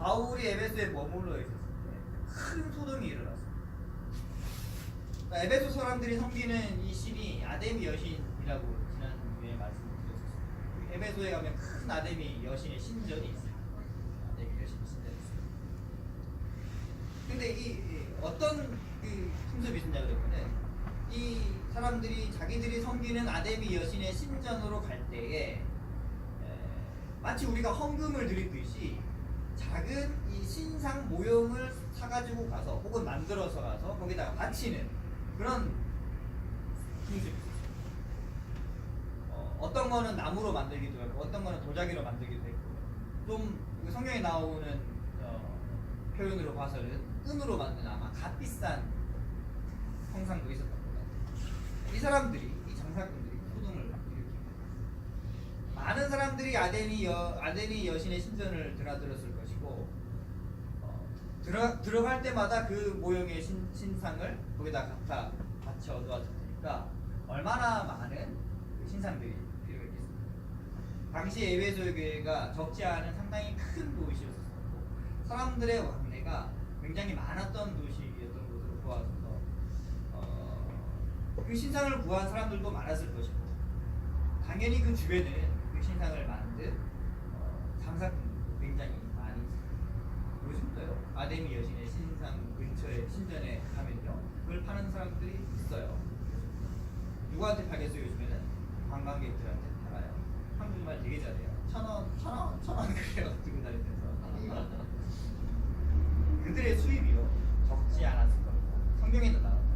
바울이 에베소에 머물러 있었을 때 큰 소동이 일어났어요. 그러니까 에베소 사람들이 섬기는 이 신이 아데미 여신이라고 지난주에 말씀드렸었어요. 에베소에 가면 큰 아데미 여신의 신전이 있어요. 아데미 여신의 신전이 있어요. 근데 이 어떤 그 풍습이 있냐 그러면은 이 사람들이 자기들이 섬기는 아데미 여신의 신전으로 갈 때에 마치 우리가 헌금을 드리듯이 작은 이 신상 모형을 사가지고 가서 혹은 만들어서 가서 거기다가 바치는 그런 풍습이 있어요. 어떤 거는 나무로 만들기도 하고 어떤 거는 도자기로 만들기도 했고 좀 성경에 나오는 표현으로 봐서는 은으로 만든 아마 값비싼 형상도 있었던 것 같아요. 이 사람들이 이 장사꾼들이 소동을 일으킵니다. 많은 사람들이 아데미 여신의 신전을 드나들었을 것이고 들어갈 때마다 그 모형의 신상을 거기다 갖다 받쳐 놓았으니까 얼마나 많은 신상들이 필요했겠습니까? 당시 에베소 교회가 적지 않은 상당히 큰 도시였었고 사람들의 왕래가 굉장히 많았던 도시였던 것으로 보아서 그 신상을 구한 사람들도 많았을 것이고 당연히 그 주변에 그 신상을 만든 장사꾼들도 굉장히 많이 있습니다. 요즘도요 아데미 여신의 신상 근처에 신전에 가면요 그걸 파는 사람들이 있어요. 누구한테 팔겠어요? 요즘에는 관광객들한테 팔아요. 한국말 되게 잘해요. 1,000원 그래요 들고 다니면서 그들의 수입이요 적지 않았을 겁니다. 성경에도 나옵니다.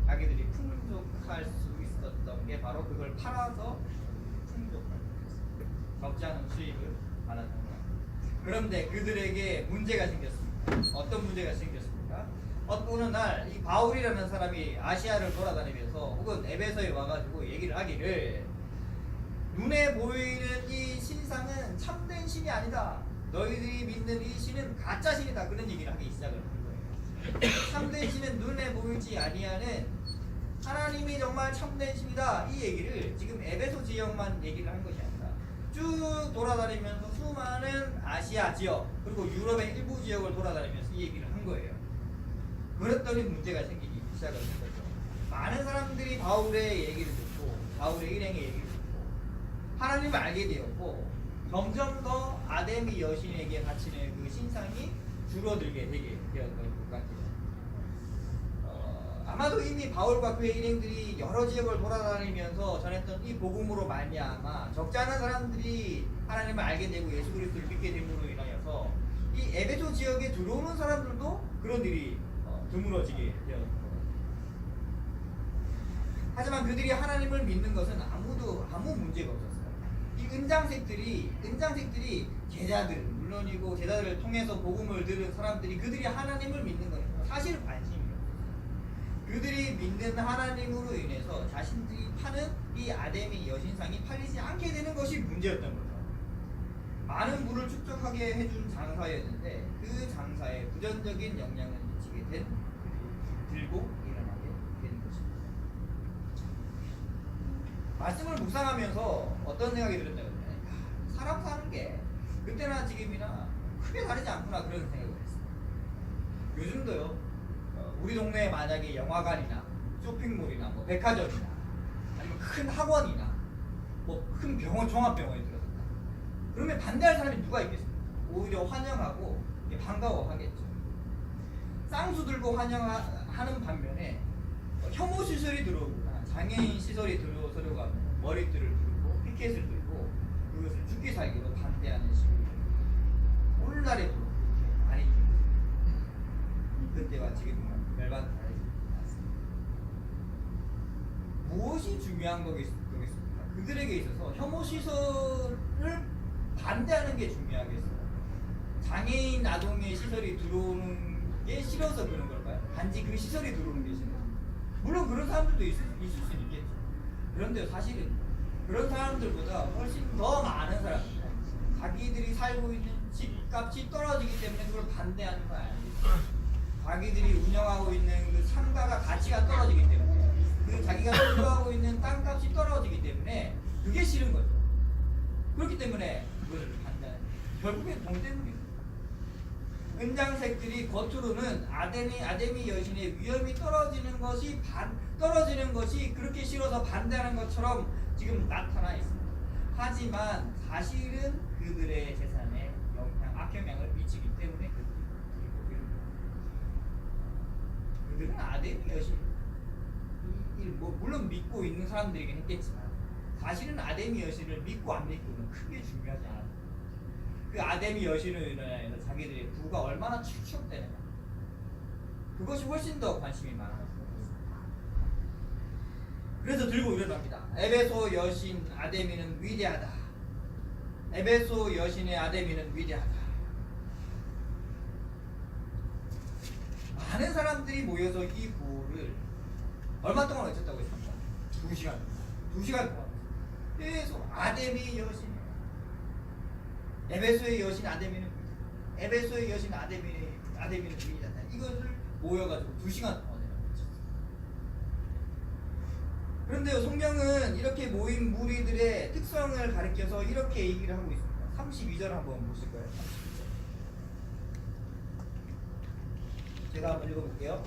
자기들이 풍족할 수 있었던 게 바로 그걸 팔아서 풍족할 수 있었어요. 적지 않은 수입을 받았던 거예요. 그런데 그들에게 문제가 생겼습니다. 어떤 문제가 생겼습니까? 어느 날 이 바울이라는 사람이 아시아를 돌아다니면서 혹은 에베소에 와가지고 얘기를 하기를 눈에 보이는 이 신상은 참된 신이 아니다. 너희들이 믿는 이 신은 가짜 신이다. 그런 얘기를 하기 시작을 한 거예요. 참된 신은 눈에 보이지 아니하는 하나님이 정말 참된 신이다. 이 얘기를 지금 에베소 지역만 얘기를 한 것이 아니라 쭉 돌아다니면서 수많은 아시아 지역 그리고 유럽의 일부 지역을 돌아다니면서 이 얘기를 한 거예요. 그랬더니 문제가 생기기 시작을 한 거죠. 많은 사람들이 바울의 얘기를 듣고 바울의 일행의 얘기를 듣고 하나님을 알게 되었고 점점 더 아데미 여신에게 바치는 그 신상이 줄어들게 되게 되었던 것 같아요. 아마도 이미 바울과 그의 일행들이 여러 지역을 돌아다니면서 전했던 이 복음으로 말미암아 적지 않은 사람들이 하나님을 알게 되고 예수 그리스도를 믿게 됨으로 인하여서 이 에베소 지역에 들어오는 사람들도 그런 일이 드물어지게 되었던 것 같아요. 하지만 그들이 하나님을 믿는 것은 아무 문제가 없었어요. 이 은장색들이 제자들 물론이고 제자들을 통해서 복음을 들은 사람들이 그들이 하나님을 믿는 것은 사실 관심이 없어요. 그들이 믿는 하나님으로 인해서 자신들이 파는 이 아데미 여신상이 팔리지 않게 되는 것이 문제였던 거죠. 많은 부를 축적하게 해준 장사였는데 그 장사에 부정적인 영향을 미치게 된 들고 일어나게 되는 것입니다. 말씀을 묵상하면서 어떤 생각이 들었냐면 사람 사는 게 그때나 지금이나 크게 다르지 않구나 그런 생각을 했어요. 요즘도요 우리 동네에 만약에 영화관이나 쇼핑몰이나 뭐 백화점이나 아니면 큰 학원이나 뭐 큰 병원 종합병원이 들어섰다. 그러면 반대할 사람이 누가 있겠습니까? 오히려 환영하고 반가워하겠죠. 쌍수 들고 환영하는 반면에 혐오 시설이 들어오거나 장애인 시설이 들어서려고 하면 머리띠를 들고 피켓을 들고 그것을 죽기 살기로 반대하는 식으로 오늘날에 많이 그때와 지금은 별반 다르지 않습니다. 무엇이 중요한 거겠습니까? 그들에게 있어서 혐오 시설을 반대하는 게 중요하겠어요. 장애인 아동의 시설이 들어오는 게 싫어서 그런 걸까요? 단지 그 시설이 들어오는 게 싫어요. 물론 그런 사람들도 있을 수 있겠죠. 그런데 사실은 그런 사람들보다 훨씬 더 많은 사람들 자기들이 살고 있는 집값이 떨어지기 때문에 그걸 반대하는 거 아니겠죠. 자기들이 운영하고 있는 그 상가가 가치가 떨어지기 때문에 그 자기가 소유하고 있는 땅값이 떨어지기 때문에 그게 싫은 거죠. 그렇기 때문에 그걸 반대하는 결국엔 돈 때문이에요. 은장색들이 겉으로는 아데미 여신의 위험이 떨어지는 것이 그렇게 싫어서 반대하는 것처럼 지금 나타나 있습니다. 하지만 사실은 그들의 재산에 악영향을 미치기 때문에 그들은 아데미 여신 물론 믿고 있는 사람들이긴 했겠지만 사실은 아데미 여신을 믿고 안 믿고는 크게 중요하지 않아요. 그 아데미 여신으로 인해서 자기들의 부가 얼마나 축적되느냐 그것이 훨씬 더 관심이 많아요. 그래서 들고 일어납니다. 에베소 여신 아데미는 위대하다. 에베소 여신의 아데미는 위대하다. 많은 사람들이 모여서 이 구호를 얼마 동안 외쳤다고 했습니까? 2시간 동안 계속 아데미 여신 에베소의 여신 아데미는 에베소의 여신 아데미는 위대하다. 이것을 모여가지고 2시간 동안 외쳤어요. 그런데요, 성경은 이렇게 모인 무리들의 특성을 가리켜서 이렇게 얘기를 하고 있습니다. 32절 한번 보실까요? 32절. 제가 한번 읽어볼게요.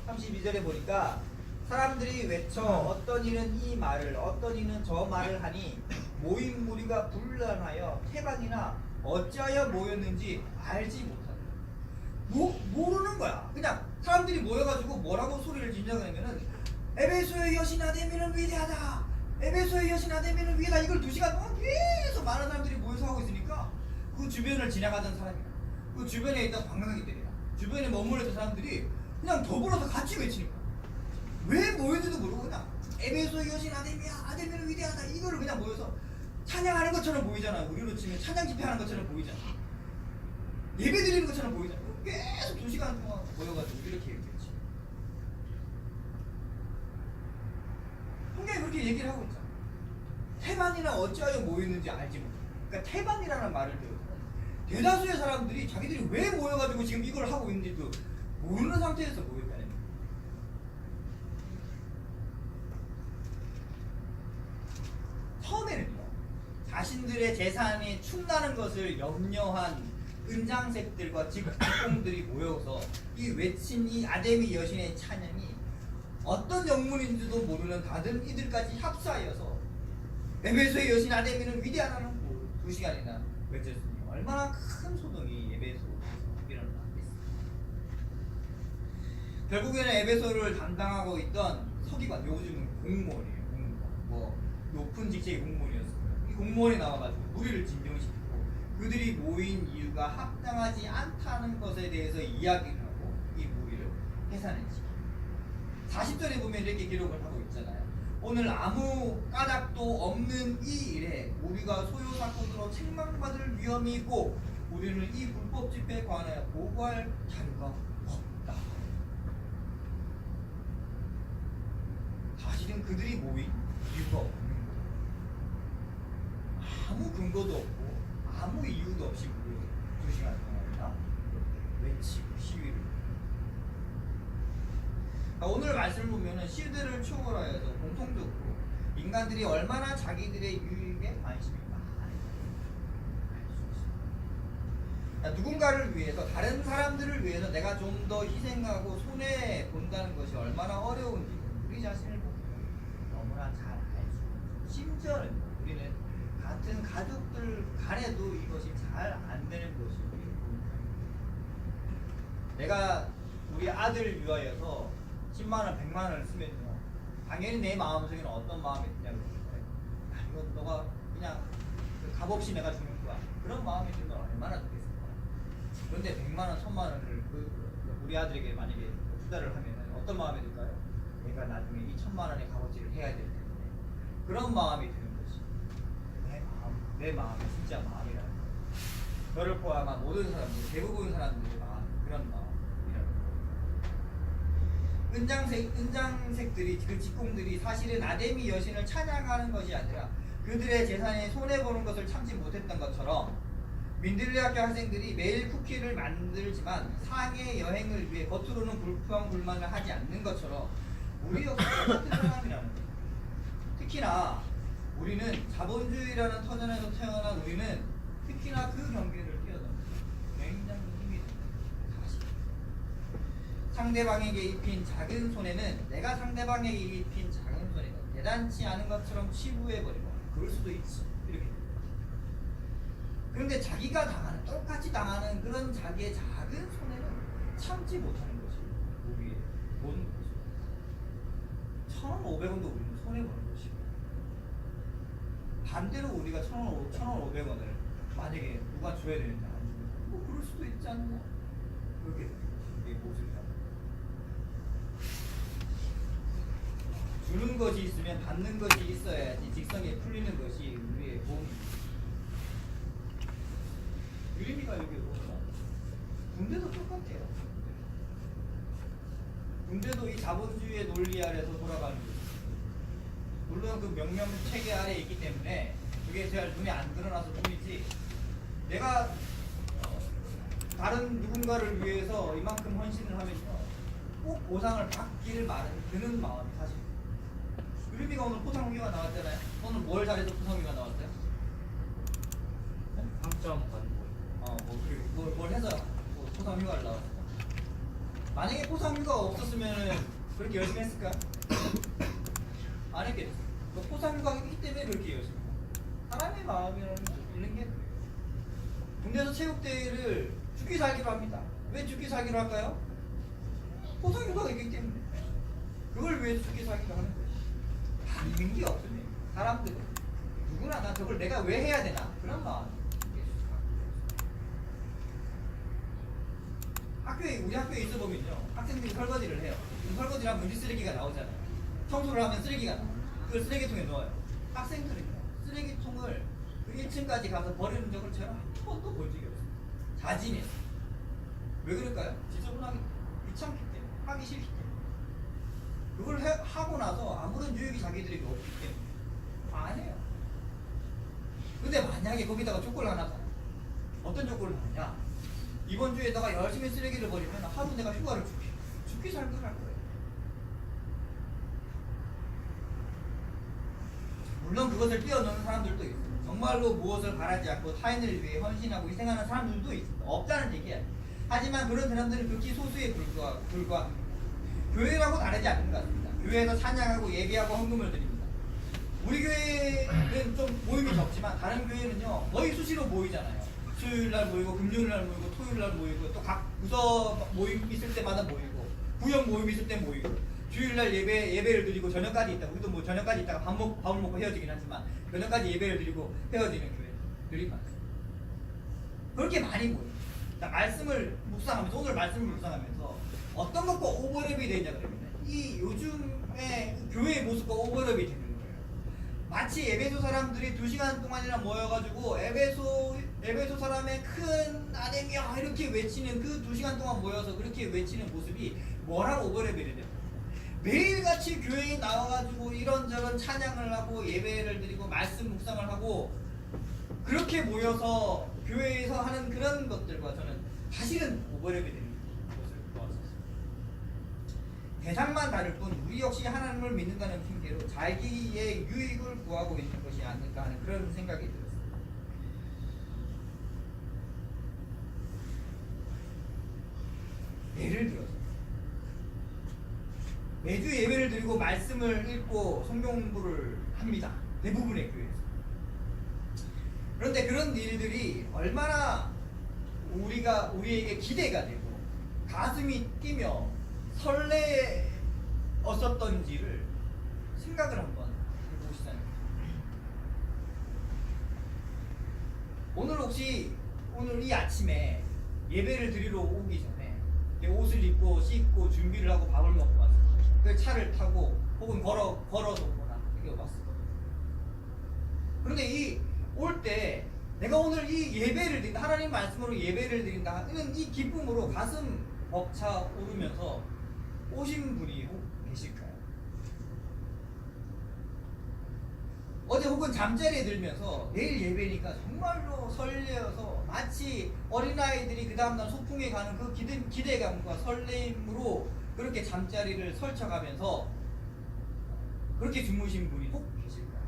32절에 보니까 사람들이 외쳐 어떤 이는 이 말을 어떤 이는 저 말을 하니 모인 무리가 분란하여 태반이나 어찌하여 모였는지 알지 못한다. 모르는 거야. 그냥 사람들이 모여가지고 뭐라고 소리를 지르냐면은 에베소의 여신 아데미는 위대하다. 에베소의 여신 아데미는 위대하다. 이걸 2시간 동안 계속 많은 사람들이 모여서 하고 있으니까 그 주변을 지나가던 사람이나 그 주변에 있던 관광객들이나 주변에 머물러 있던 사람들이 그냥 더불어서 같이 외치는 거야. 왜 모였는지도 모르고 그냥 에베소의 여신 아데미는 위대하다. 이거를 그냥 모여서 찬양하는 것처럼 보이잖아. 우리로 치면 찬양 집회하는 것처럼 보이잖아. 예배 드리는 것처럼 보이잖아. 계속 2시간 동안 모여가지고 이렇게 얘기했지. 성경이 그렇게 얘기를 하고 있잖아. 태반이나 어찌하여 모였는지 알지 못해. 그러니까 태반이라는 말을 들어서 대다수의 사람들이 자기들이 왜 모여가지고 지금 이걸 하고 있는지도 모르는 상태에서 모였다는 거야. 처음에는요, 자신들의 재산이 축나는 것을 염려한 은장색들과 직공들이 모여서 이 외친 이 아데미 여신의 찬양이 어떤 영문인지도 모르는 다른 이들까지 합사하여서 에베소의 여신 아데미는 위대하다는 2시간이나 외쳤으니 얼마나 큰 소동이 에베소에서 일어나겠습니까? 결국에는 에베소를 담당하고 있던 서기관, 요즘은 공무원이에요. 공무원. 높은 직책의 공무원이었습니다. 이 공무원이 나와가지고 무리를 진정시키고 그들이 모인 이유가 합당하지 않다는 것에 대해서 이야기를 하고 이 무리를 해산시킵니다. 40절에 보면 이렇게 기록을 하고 있잖아요. 오늘 아무 까닭도 없는 이 일에 우리가 소요 사건으로 책망받을 위험이 있고 우리는 이 불법 집회에 관하여 보고할 자료가 없다. 사실은 그들이 모인 이유가 없는 거예요. 아무 근거도 없고 아무 이유도 없이 우리를 2시간 동안이나 외치고 시위를. 오늘 말씀을 보면은 시대를 초월하여서 공통적으로 인간들이 얼마나 자기들의 유익에 관심이 많은지 알 수 있습니다. 누군가를 위해서, 다른 사람들을 위해서 내가 좀 더 희생하고 손해 본다는 것이 얼마나 어려운지 우리 자신을 보면 너무나 잘 알 수 있습니다. 심지어는 우리는 같은 가족들 간에도 이것이 잘 안 되는 것이 공통입니다. 내가 우리 아들 위하여서 10만원, 100만원을 쓰면요, 당연히 내 마음속에는 어떤 마음이 드냐고 그러잖아요. 야, 이건 너가 그냥 값없이 내가 주는 거야. 그런 마음이 들면 얼마나 좋겠습니까? 그런데 100만원, 1000만원을 우리 아들에게 만약에 투자를 하면 어떤 마음이 들까요? 내가 나중에 이 1000만원의 값어치를 해야 될 텐데. 그런 마음이 드는 것이 내 마음이 진짜 마음이라는 거예요. 저를 포함한 모든 사람들, 대부분 사람들의 마음, 그런 마음. 은장색들이, 그 직공들이 사실은 아데미 여신을 찬양하는 것이 아니라 그들의 재산에 손해보는 것을 참지 못했던 것처럼 민들레 학교 학생들이 매일 쿠키를 만들지만 상해 여행을 위해 겉으로는 불평불만을 하지 않는 것처럼 우리 역시 똑같은 사람이라는 거예요. 특히나 우리는 자본주의라는 터전에서 태어난 우리는 특히나 그 경계를 뛰어넘는 굉장히 힘이 듭니다. 상대방에게 입힌 작은 손해는 내가 상대방에게 입힌 작은 손해는 대단치 않은 것처럼 치부해버리고 그럴 수도 있지. 이렇게. 그런데 자기가 당하는 똑같이 당하는 그런 자기의 작은 손해는 참지 못하는 것이 우리의 모든 것이고 1,000원 500원도 우리는 손해보는 것이고 반대로 우리가 1,000원 500원을 만약에 누가 줘야 되는데 안 주면 뭐 그럴 수도 있지 않나? 그렇게 우리의 모습이다. 주는 것이 있으면 받는 것이 있어야지 직성에 풀리는 것이 우리의 몸입니다. 유림이가 여기 보면 군대도 똑같아요. 군대도 이 자본주의의 논리 아래서 돌아가는 거죠. 물론 그 명령 체계 아래에 있기 때문에 그게 잘 눈에 안 드러나서 뿐이지 내가 다른 누군가를 위해서 이만큼 헌신을 하면요 꼭 보상을 받기를 드는 마음이 사실. 유림이가 오늘 포상휴가 나왔잖아요. 오늘 뭘 잘해서 포상휴가 나왔어요? 상점 받는 거. 그리고 뭘 해서 포상휴가를 나왔어. 만약에 포상휴가 없었으면 그렇게 열심히 했을까? 안 했겠지. 포상휴가가 있기 때문에 그렇게 열심히 했어. 사람의 마음이라는 게 있는 게 군대에서 체육대회를 죽기 살기로 합니다. 왜 죽기 살기로 할까요? 포상휴가가 있기 때문에. 그걸 위해서 죽기 살기로 하는 거예요. 다 있는 게 없으면 사람들은 누구나 나 저걸 내가 왜 해야 되나 그런 마음. 우리 학교에 있어 보면요 학생들이 설거지를 해요. 설거지를 하면 우리 쓰레기가 나오잖아요. 청소를 하면 쓰레기가 나와요. 그걸 쓰레기통에 넣어요. 학생들은요 쓰레기통을 그 1층까지 가서 버리는 적을 제가 한 번도 본 적이 없어요. 자진해서. 왜 그럴까요? 지저분하기 귀찮기 때문에 하기 싫기 때문에. 그걸 하고 나서 아무런 유익이 자기들에게 없기 때문에 안 해요. 근데 만약에 거기다가 조건을 하나 사. 어떤 조건을 하느냐? 이번 주에다가 열심히 쓰레기를 버리면 하루 내가 휴가를 죽기 살기 할 거예요. 물론 그것을 뛰어넘는 사람들도 있어요. 정말로 무엇을 바라지 않고 타인을 위해 헌신하고 희생하는 사람들도 있습니다. 없다는 얘기야. 하지만 그런 사람들은 극히 소수에 불과합니다. 교회라고 다르지 않는 것 같습니다. 교회에서 찬양하고 예배하고 헌금을 드립니다. 우리 교회는 좀 모임이 적지만 다른 교회는요 거의 수시로 모이잖아요. 수요일날 모이고 금요일날 모이고 토요일날 모이고 또 각 부서 모임 있을 때마다 모이고 구역 모임 있을 때 모이고 주일날 예배를 드리고 저녁까지 있다. 우리도 뭐 저녁까지 있다가 밥을 먹고 헤어지긴 하지만 저녁까지 예배를 드리고 헤어지는 교회들이 많습니다. 그렇게 많이 모여요. 말씀을 묵상하면서 오늘 말씀을 묵상하면서 어떤 것과 오버랩이 되냐 그러면 이 요즘의 교회의 모습과 오버랩이 되는 거예요. 마치 에베소 사람들이 2시간 동안이나 모여가지고 에베소 사람의 큰 아데미야 이렇게 외치는 그 2시간 동안 모여서 그렇게 외치는 모습이 뭐랑 오버랩이 되냐. 매일같이 교회에 나와가지고 이런저런 찬양을 하고 예배를 드리고 말씀 묵상을 하고 그렇게 모여서 교회에서 하는 그런 것들과 저는 사실은 오버랩이 되는 것을 보았었습니다. 대상만 다를 뿐 우리 역시 하나님을 믿는다는 핑계로 자기의 유익을 구하고 있는 것이 아닐까 하는 그런 생각이 들었습니다. 예를 들어서 매주 예배를 드리고 말씀을 읽고 성경 공부를 합니다. 대부분의 교회에서. 그런데 그런 일들이 얼마나 우리에게 기대가 되고 가슴이 뛰며 설레었었던지를 생각을 한번 해보시자면 오늘 이 아침에 예배를 드리러 오기 전에 옷을 입고 씻고 준비를 하고 밥을 먹고 왔어요. 그 차를 타고 혹은 걸어서 오거나 이렇게 왔어요. 그런데 올 때 내가 오늘 이 예배를 드린다, 하나님 말씀으로 예배를 드린다 하는 이 기쁨으로 가슴 벅차 오르면서 오신 분이 혹 계실까요? 어제 혹은 잠자리에 들면서 내일 예배니까 정말로 설레어서 마치 어린아이들이 그 다음날 소풍에 가는 그 기대감과 설렘으로 그렇게 잠자리를 설쳐가면서 그렇게 주무신 분이 혹 계실까요?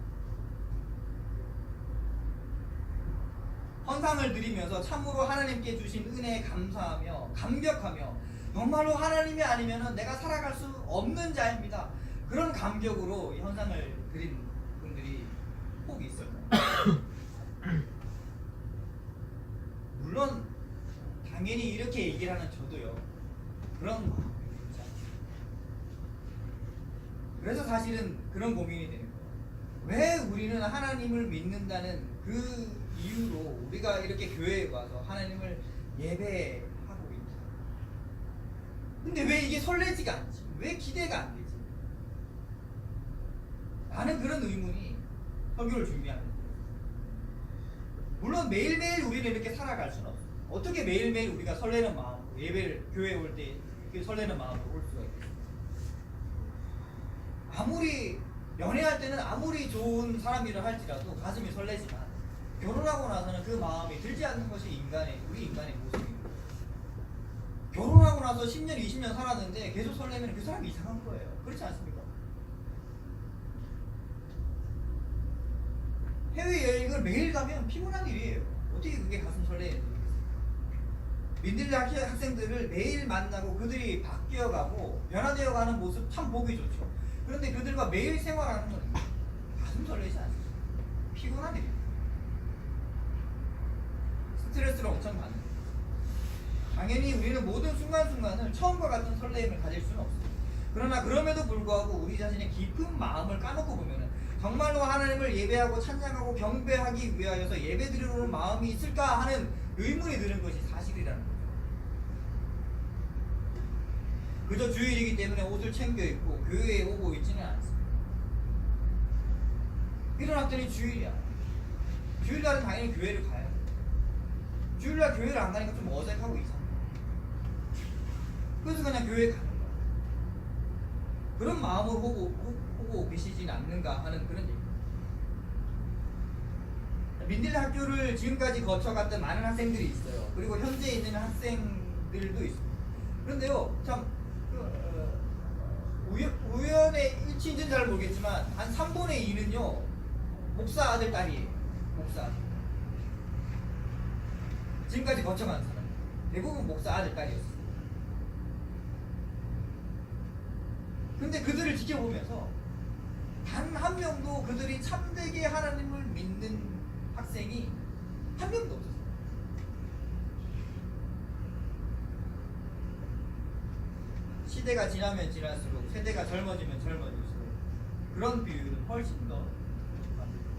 헌상을 드리면서 참으로 하나님께 주신 은혜에 감사하며 감격하며 정말로 하나님이 아니면은 내가 살아갈 수 없는 자입니다. 그런 감격으로 이 현상을 그린 분들이 혹 있어요. 물론 당연히 이렇게 얘기를 하는 저도요. 그런 마음이 있지 않아요. 그래서 사실은 그런 고민이 되는 거예요. 왜 우리는 하나님을 믿는다는 그 이유로 우리가 이렇게 교회에 와서 하나님을 예배하고 있다. 근데 왜 이게 설레지가 않지? 왜 기대가 안 되지? 라는 그런 의문이 설교를 준비하는 거예요. 물론 매일매일 우리는 이렇게 살아갈 수는 없어요. 어떻게 매일매일 우리가 설레는 마음으로 예배를 교회에 올 때 설레는 마음으로 올 수가 있겠어요? 아무리 연애할 때는 아무리 좋은 사람이라 할지라도 가슴이 설레지만 결혼하고 나서는 그 마음이 들지 않는 것이 우리 인간의 모습입니다. 결혼하고 나서 10년, 20년 살았는데 계속 설레면 그 사람이 이상한 거예요. 그렇지 않습니까? 해외여행을 매일 가면 피곤한 일이에요. 어떻게 그게 가슴 설레는지 모르겠어요. 민들레 학생들을 매일 만나고 그들이 바뀌어가고 변화되어가는 모습 참 보기 좋죠. 그런데 그들과 매일 생활하는 건 가슴 설레지 않습니다. 피곤한 일이에요. 스트레스를 엄청 받는 거예요. 당연히 우리는 모든 순간순간을 처음과 같은 설레임을 가질 수는 없어요. 그러나 그럼에도 불구하고 우리 자신의 깊은 마음을 까놓고 보면은 정말로 하나님을 예배하고 찬양하고 경배하기 위하여서 예배드리러 오는 마음이 있을까 하는 의문이 드는 것이 사실이라는 거죠. 그저 주일이기 때문에 옷을 챙겨 입고 교회에 오고 있지는 않습니다. 일어났더니 주일이야. 주일날은 당연히 교회를 가야 돼. 주일날 교회를 안 가니까 좀 어색하고 이상해. 그래서 그냥 교회에 가는 거야. 그런 마음으로 보고 계시진 않는가 하는 그런 얘기입니다. 민들레 학교를 지금까지 거쳐갔던 많은 학생들이 있어요. 그리고 현재 있는 학생들도 있습니다. 그런데요, 참 우연의 일치인지는 잘 모르겠지만 한 3분의 2는요 목사 아들 딸이에요. 목사 아들. 지금까지 거쳐간 사람 대부분 목사 아들 딸이었어요. 근데 그들을 지켜보면서 단 한 명도 그들이 참되게 하나님을 믿는 학생이 한 명도 없었어요. 시대가 지나면 지날수록 세대가 젊어지면 젊어질수록 그런 비율은 훨씬 더 높아집니다.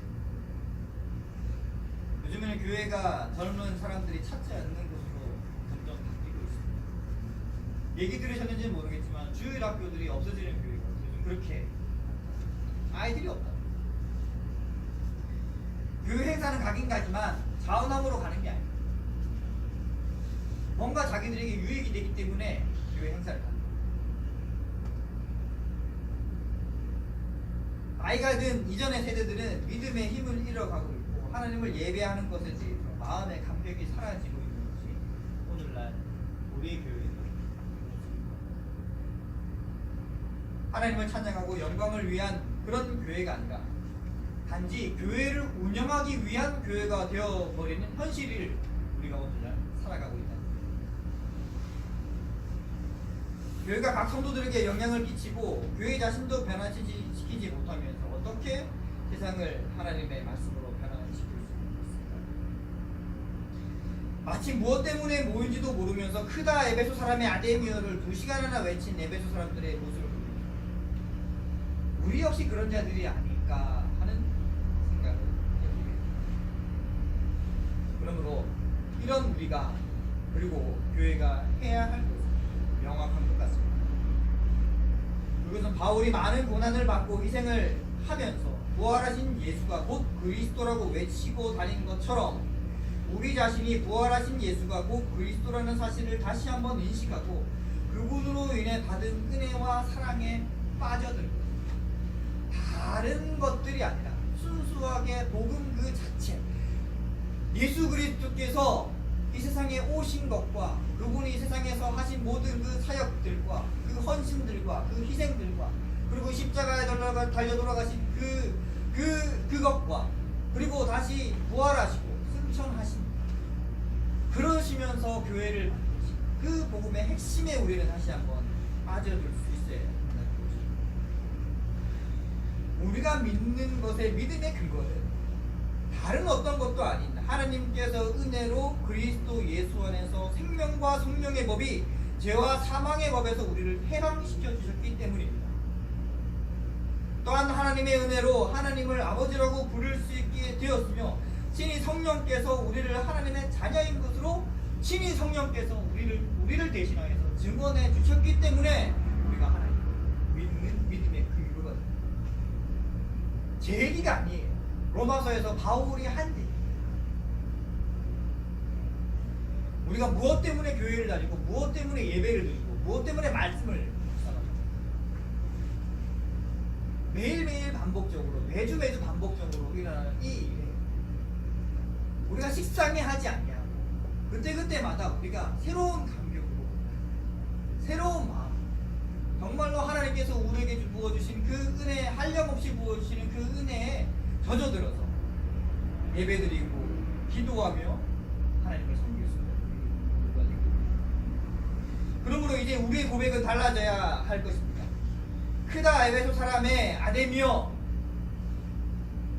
요즘에는 교회가 젊은 사람들이 찾지 않는 곳으로 점점 바뀌고 있습니다. 얘기 들으셨는지는 모르겠지만 주일 학교들이 없어지는 교회가 요즘 그렇게 아이들이 없다. 교회 행사는 가긴 가지만 자원함으로 가는 게 아닙니다. 뭔가 자기들에게 유익이 되기 때문에 교회 행사를 가는 거예요. 나이가 든 이전의 세대들은 믿음의 힘을 잃어가고 있고 하나님을 예배하는 것에 대해서 마음의 감격이 사라지고 있는 것이 오늘날 우리 교회의 모습입니다. 하나님을 찬양하고 영광을 위한 그런 교회가 아니라 단지 교회를 운영하기 위한 교회가 되어버리는 현실을 우리가 오늘날 살아가고 있다. 교회가 각 성도들에게 영향을 끼치고 교회 자신도 변화시키지 못하면서 어떻게 세상을 하나님의 말씀으로 변화시킬 수 있을까? 마치 무엇 때문에 모인지도 모르면서 크다 에베소 사람의 아데미어를 2시간이나 외친 에베소 사람들의 모습을 보면서 우리 역시 그런 자들이 아닐까 하는 생각을 해보게 됩니다. 그러므로 이런 우리가 그리고 교회가 해야 할 것은 명확한 것 같습니다. 그것은 바울이 많은 고난을 받고 희생을 하면서 부활하신 예수가 곧 그리스도라고 외치고 다닌 것처럼 우리 자신이 부활하신 예수가 곧 그리스도라는 사실을 다시 한번 인식하고 그분으로 인해 받은 은혜와 사랑에 빠져들고 다른 것들이 아니라 순수하게 복음 그 자체 예수 그리스도께서 이 세상에 오신 것과 그분이 이 세상에서 하신 모든 그 사역들과 그 헌신들과 그 희생들과 그리고 십자가에 달려 돌아가신 그것과 그리고 다시 부활하시고 승천하신 그러시면서 교회를 만드신 그 복음의 핵심에 우리는 다시 한번 빠져들 수 있어야 한다는 것입니다. 우리가 믿는 것의 믿음의 근거는 다른 어떤 것도 아닌 하나님께서 은혜로 그리스도 예수 안에서 생명과 성령의 법이 죄와 사망의 법에서 우리를 해방시켜 주셨기 때문입니다. 또한 하나님의 은혜로 하나님을 아버지라고 부를 수 있게 되었으며 친히 성령께서 우리를 하나님의 자녀인 것으로 친히 성령께서 우리를 대신하여서 증언해 주셨기 때문에 우리가 하나님을 믿는 믿음의 근거가 됩니다. 제 얘기가 아니에요. 로마서에서 바울이 한 얘기. 우리가 무엇 때문에 교회를 다니고 무엇 때문에 예배를 드리고 무엇 때문에 말씀을 묵상하고 매일매일 반복적으로 매주 반복적으로 일어나는 이 일에 우리가 식상해 하지 않냐고 그때마다 우리가 새로운 감격으로 새로운 마음 정말로 하나님께서 우리에게 부어주신 그 은혜 한량없이 부어주시는 그 은혜에 젖어들어서 예배드리고 기도하며 하나님을 섬길 수 있는 그러므로 이제 우리의 고백은 달라져야 할 것입니다. 크다 에베소 사람의 아데미여.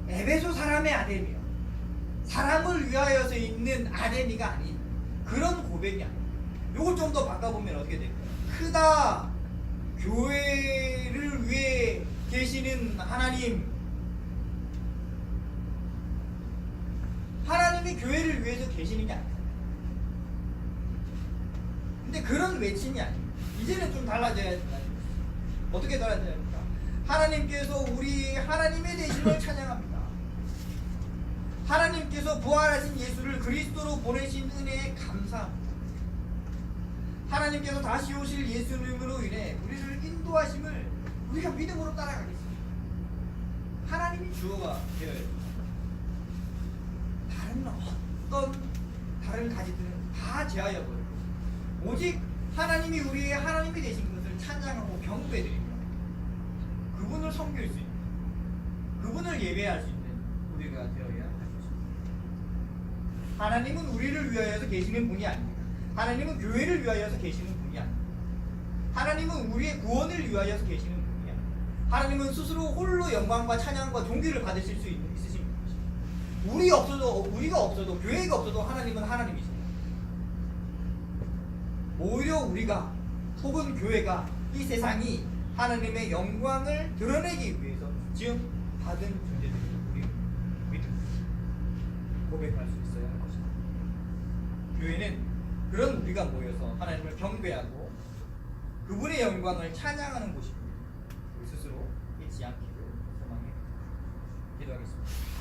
에베소 사람의 아데미여. 사람을 위하여서 있는 아데미가 아닌 그런 고백이 아닙니다. 요걸 좀 더 바꿔보면 어떻게 될까요? 크다 교회를 위해 계시는 하나님. 하나님이 교회를 위해서 계시는 게 아니에요. 근데 그런 외침이 아닙니다. 이제는 좀 달라져야 된다. 어떻게 달라져야 됩니까? 하나님께서 우리 하나님의 대신을 찬양합니다. 하나님께서 부활하신 예수를 그리스도로 보내신 은혜에 감사합니다. 하나님께서 다시 오실 예수님으로 인해 우리를 인도하심을 우리가 믿음으로 따라가겠습니다. 하나님이 주어가 되어야 됩니다. 다른 어떤 다른 가지들은 다 제하여 버리고 오직 하나님이 우리의 하나님이 되신 것을 찬양하고 경배드리며 그분을 섬길 수 있는 그분을 예배할 수 있는 우리가 되어야 할 것입니다. 하나님은 우리를 위하여서 계시는 분이 아닙니다. 하나님은 교회를 위하여서 계시는 분이 아닙니다. 하나님은 우리의 구원을 위하여서 계시는 분이 아닙니다. 하나님은 스스로 홀로 영광과 찬양과 존귀를 받으실 수 있으신 분이십니다. 우리가 없어도 교회가 없어도 하나님은 하나님이십니다. 오히려 우리가 혹은 교회가 이 세상이 하나님의 영광을 드러내기 위해서 지금 받은 존재들을 우리 믿음 고백할 수 있어야 할 것입니다. 교회는 그런 우리가 모여서 하나님을 경배하고 그분의 영광을 찬양하는 곳입니다. 우리 스스로 잊지 않기를 소망해 기도하겠습니다.